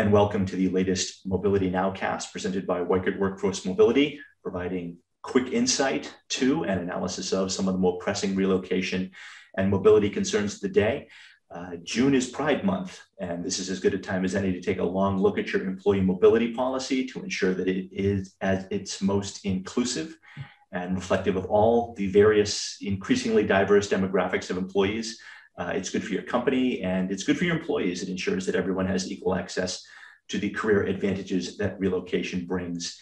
and welcome to the latest Mobility NowCast presented by Weichert Workforce Mobility, providing quick insight to and analysis of some of the more pressing relocation and mobility concerns of the day. June is Pride Month, and this is as good a time as any to take a long look at your employee mobility policy to ensure that it is at its most inclusive and reflective of all the various increasingly diverse demographics of employees. It's good for your company and it's good for your employees. It ensures that everyone has equal access to the career advantages that relocation brings.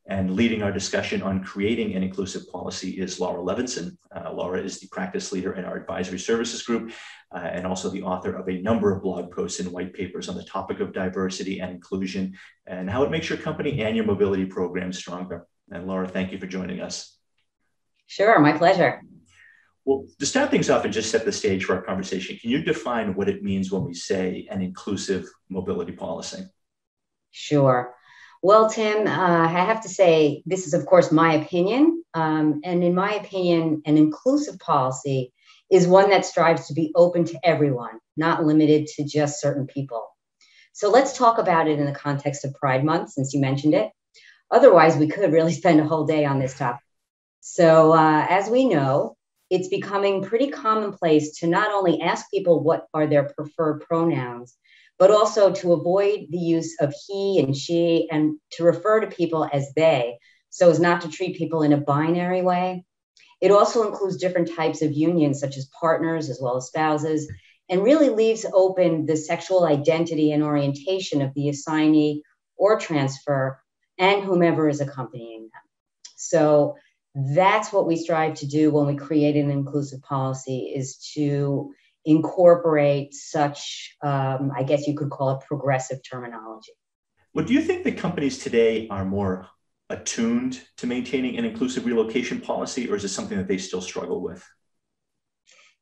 And leading our discussion on creating an inclusive policy is Laura Levenson. Laura is the practice leader in our advisory services group and also the author of a number of blog posts and white papers on the topic of diversity and inclusion and how it makes your company and your mobility program stronger. And Laura, thank you for joining us. Sure, my pleasure. Well, to start things off and just set the stage for our conversation, can you define what it means when we say an inclusive mobility policy? Sure. Well, Tim, I have to say, this is, of course, my opinion. And in my opinion, an inclusive policy is one that strives to be open to everyone, not limited to just certain people. So let's talk about it in the context of Pride Month, since you mentioned it. Otherwise, we could really spend a whole day on this topic. So as we know, it's becoming pretty commonplace to not only ask people what are their preferred pronouns, but also to avoid the use of he and she and to refer to people as they, so as not to treat people in a binary way. It also includes different types of unions, such as partners as well as spouses, and really leaves open the sexual identity and orientation of the assignee or transfer and whomever is accompanying them. So that's what we strive to do when we create an inclusive policy, is to incorporate such, I guess you could call it progressive terminology. Well, do you think that companies today are more attuned to maintaining an inclusive relocation policy, or is it something that they still struggle with?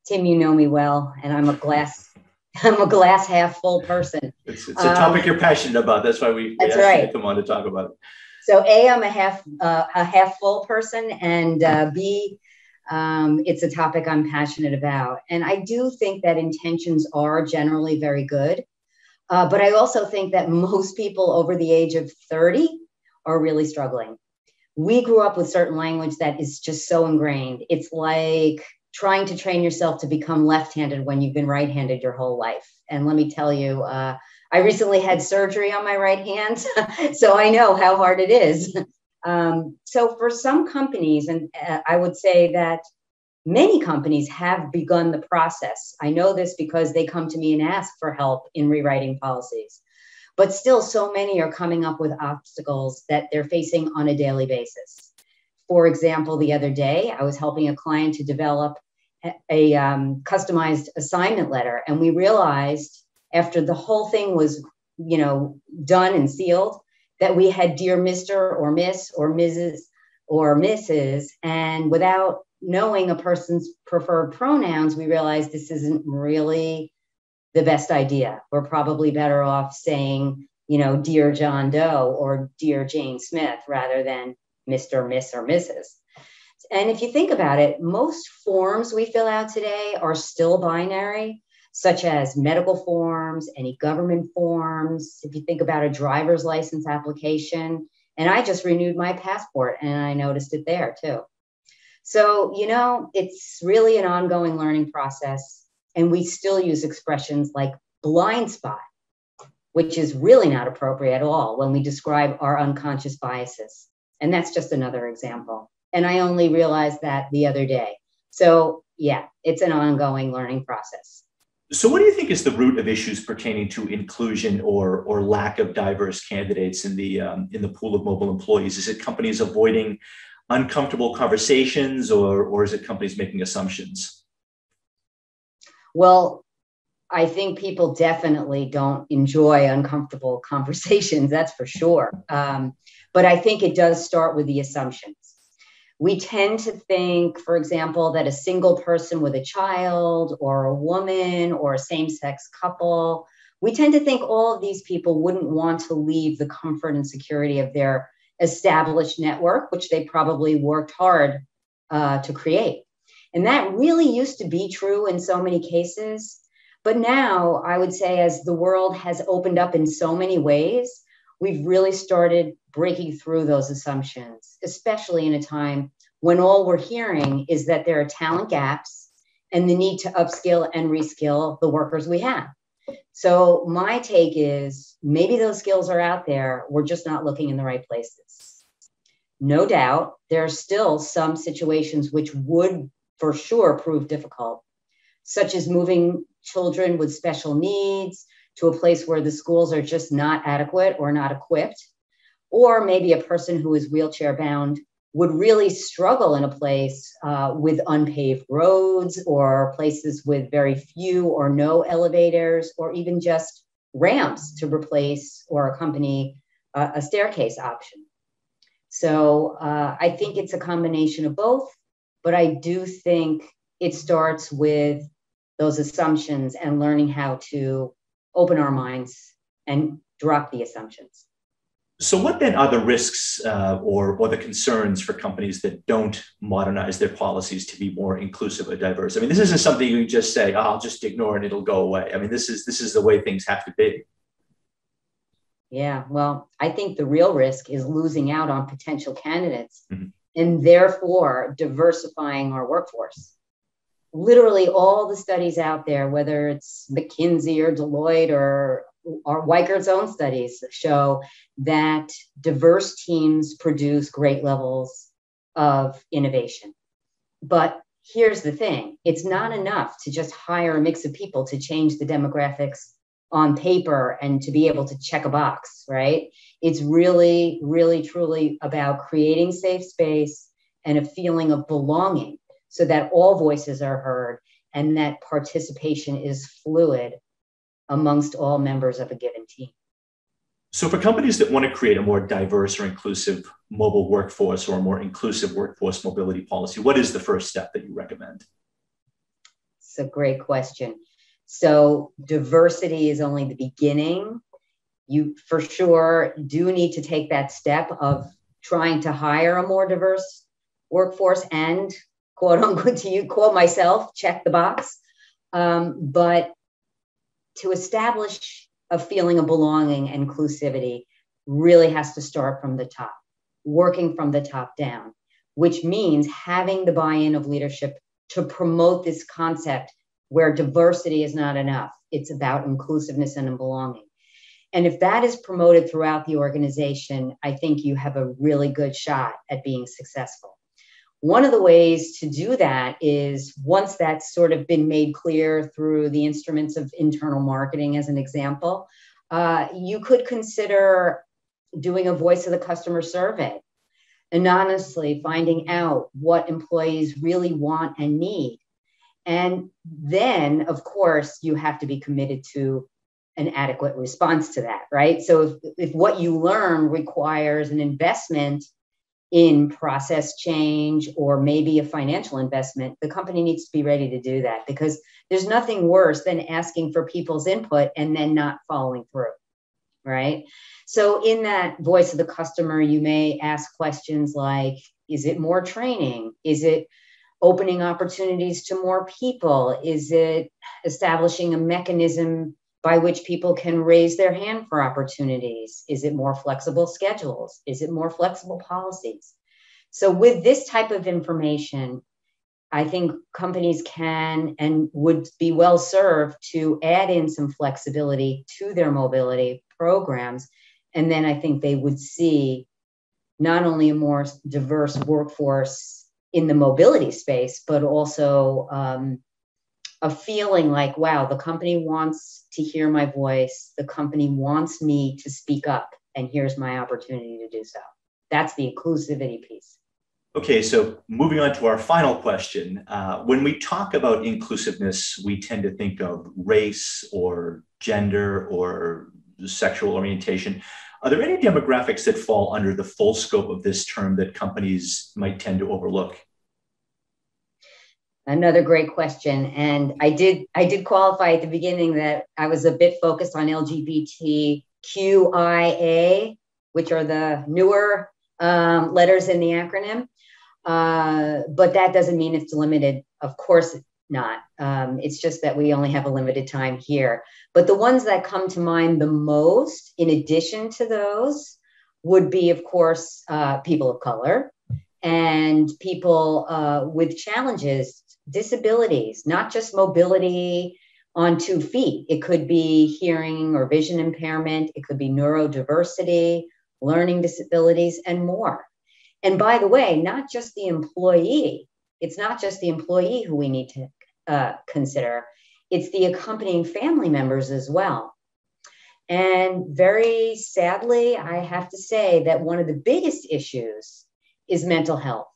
Tim, you know me well, and I'm a glass half full person. It's a topic you're passionate about. That's why we asked you to come on to talk about it. So A, I'm a half full person, and B, it's a topic I'm passionate about. And I do think that intentions are generally very good. But I also think that most people over the age of 30 are really struggling. We grew up with certain language that is just so ingrained. It's like trying to train yourself to become left-handed when you've been right-handed your whole life. And let me tell you, I recently had surgery on my right hand, so I know how hard it is. So for some companies, and I would say that many companies have begun the process. I know this because they come to me and ask for help in rewriting policies. But still, so many are coming up with obstacles that they're facing on a daily basis. For example, the other day, I was helping a client to develop a customized assignment letter, and we realized after the whole thing was, done and sealed, that we had dear Mr. or Miss or Mrs. or Mrs. And without knowing a person's preferred pronouns, we realized this isn't really the best idea. We're probably better off saying, dear John Doe or dear Jane Smith rather than Mr., Miss, or Mrs. And if you think about it, most forms we fill out today are still binary, such as medical forms, any government forms. If you think about a driver's license application, and I just renewed my passport and I noticed it there too. So, it's really an ongoing learning process. And we still use expressions like blind spot, which is really not appropriate at all when we describe our unconscious biases. And that's just another example. And I only realized that the other day. So yeah, it's an ongoing learning process. So what do you think is the root of issues pertaining to inclusion or lack of diverse candidates in the pool of mobile employees? Is it companies avoiding uncomfortable conversations, or is it companies making assumptions? Well, I think people definitely don't enjoy uncomfortable conversations, that's for sure. But I think it does start with the assumptions. We tend to think, for example, that a single person with a child or a woman or a same-sex couple, we tend to think all of these people wouldn't want to leave the comfort and security of their established network, which they probably worked hard to create. And that really used to be true in so many cases. But now I would say, as the world has opened up in so many ways, we've really started breaking through those assumptions, especially in a time when all we're hearing is that there are talent gaps and the need to upskill and reskill the workers we have. So my take is maybe those skills are out there. We're just not looking in the right places. No doubt, there are still some situations which would for sure prove difficult, such as moving children with special needs to a place where the schools are just not adequate or not equipped, or maybe a person who is wheelchair bound would really struggle in a place with unpaved roads or places with very few or no elevators, or even just ramps to replace or accompany a staircase option. So I think it's a combination of both, but I do think it starts with those assumptions and learning how to open our minds and drop the assumptions. So what then are the risks or the concerns for companies that don't modernize their policies to be more inclusive or diverse? I mean, this isn't something you just say, oh, I'll just ignore it, it'll go away. I mean, this is the way things have to be. Yeah, well, I think the real risk is losing out on potential candidates and therefore diversifying our workforce. Literally all the studies out there, whether it's McKinsey or Deloitte or Weikert's own studies, show that diverse teams produce great levels of innovation. But here's the thing, it's not enough to just hire a mix of people to change the demographics on paper and to be able to check a box, right? It's really, really, truly about creating safe space and a feeling of belonging so that all voices are heard and that participation is fluid amongst all members of a given team. So for companies that want to create a more diverse or inclusive mobile workforce or a more inclusive workforce mobility policy, what is the first step that you recommend? It's a great question. So diversity is only the beginning. You for sure do need to take that step of trying to hire a more diverse workforce and quote unquote, to you, quote myself, check the box. But to establish a feeling of belonging and inclusivity really has to start from the top, working from the top down, which means having the buy-in of leadership to promote this concept where diversity is not enough. It's about inclusiveness and belonging. And if that is promoted throughout the organization, I think you have a really good shot at being successful. One of the ways to do that is, once that's sort of been made clear through the instruments of internal marketing, as an example, you could consider doing a voice of the customer survey, anonymously finding out what employees really want and need. And then, of course, you have to be committed to an adequate response to that, right? So if what you learn requires an investment in process change or maybe a financial investment, the company needs to be ready to do that, because there's nothing worse than asking for people's input and then not following through, right? So in that voice of the customer, you may ask questions like, is it more training? Is it opening opportunities to more people? Is it establishing a mechanism by which people can raise their hand for opportunities? Is it more flexible schedules? Is it more flexible policies? So with this type of information, I think companies can and would be well served to add in some flexibility to their mobility programs. And then I think they would see not only a more diverse workforce in the mobility space, but also a feeling like, wow, the company wants to hear my voice. The company wants me to speak up, and here's my opportunity to do so. That's the inclusivity piece. Okay, so moving on to our final question. When we talk about inclusiveness, we tend to think of race or gender or sexual orientation. Are there any demographics that fall under the full scope of this term that companies might tend to overlook? Another great question. And I did qualify at the beginning that I was a bit focused on LGBTQIA, which are the newer letters in the acronym. But that doesn't mean it's limited. Of course, not. It's just that we only have a limited time here. But the ones that come to mind the most, in addition to those, would be, of course, people of color and people with challenges, disabilities, not just mobility on 2 feet. It could be hearing or vision impairment. It could be neurodiversity, learning disabilities, and more. And by the way, not just the employee. It's not just the employee who we need to consider. It's the accompanying family members as well. And very sadly, I have to say that one of the biggest issues is mental health.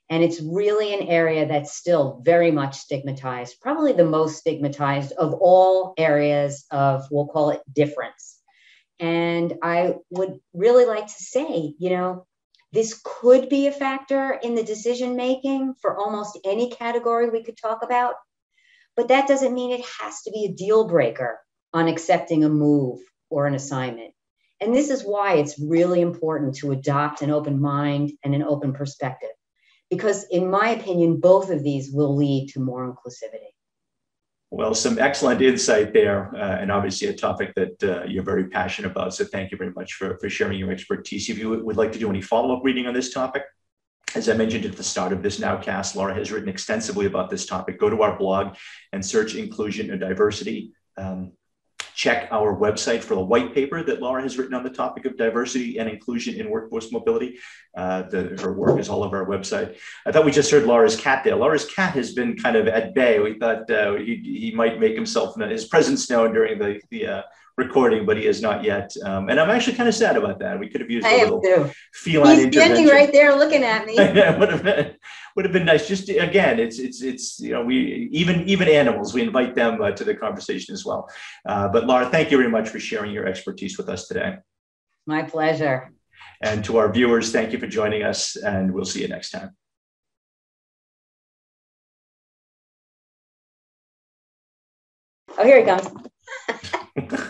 And it's really an area that's still very much stigmatized, probably the most stigmatized of all areas of, we'll call it, difference. And I would really like to say, this could be a factor in the decision-making for almost any category we could talk about, but that doesn't mean it has to be a deal breaker on accepting a move or an assignment. And this is why it's really important to adopt an open mind and an open perspective, because in my opinion, both of these will lead to more inclusivity. Well, some excellent insight there, and obviously a topic that you're very passionate about. So thank you very much for sharing your expertise. If you would like to do any follow-up reading on this topic, as I mentioned at the start of this NowCast, Laura has written extensively about this topic. Go to our blog and search inclusion and diversity. Check our website for the white paper that Laura has written on the topic of diversity and inclusion in workforce mobility. Her work is all over our website. I thought we just heard Laura's cat there. Laura's cat has been kind of at bay. We thought he might make his presence known during the recording, but he has not yet. And I'm actually kind of sad about that. We could have used a little feline intervention. He's standing right there looking at me. would have been nice. Just again, it's we even animals, we invite them to the conversation as well. But Laura, thank you very much for sharing your expertise with us today. My pleasure. And to our viewers, thank you for joining us, and we'll see you next time. Oh, here he comes.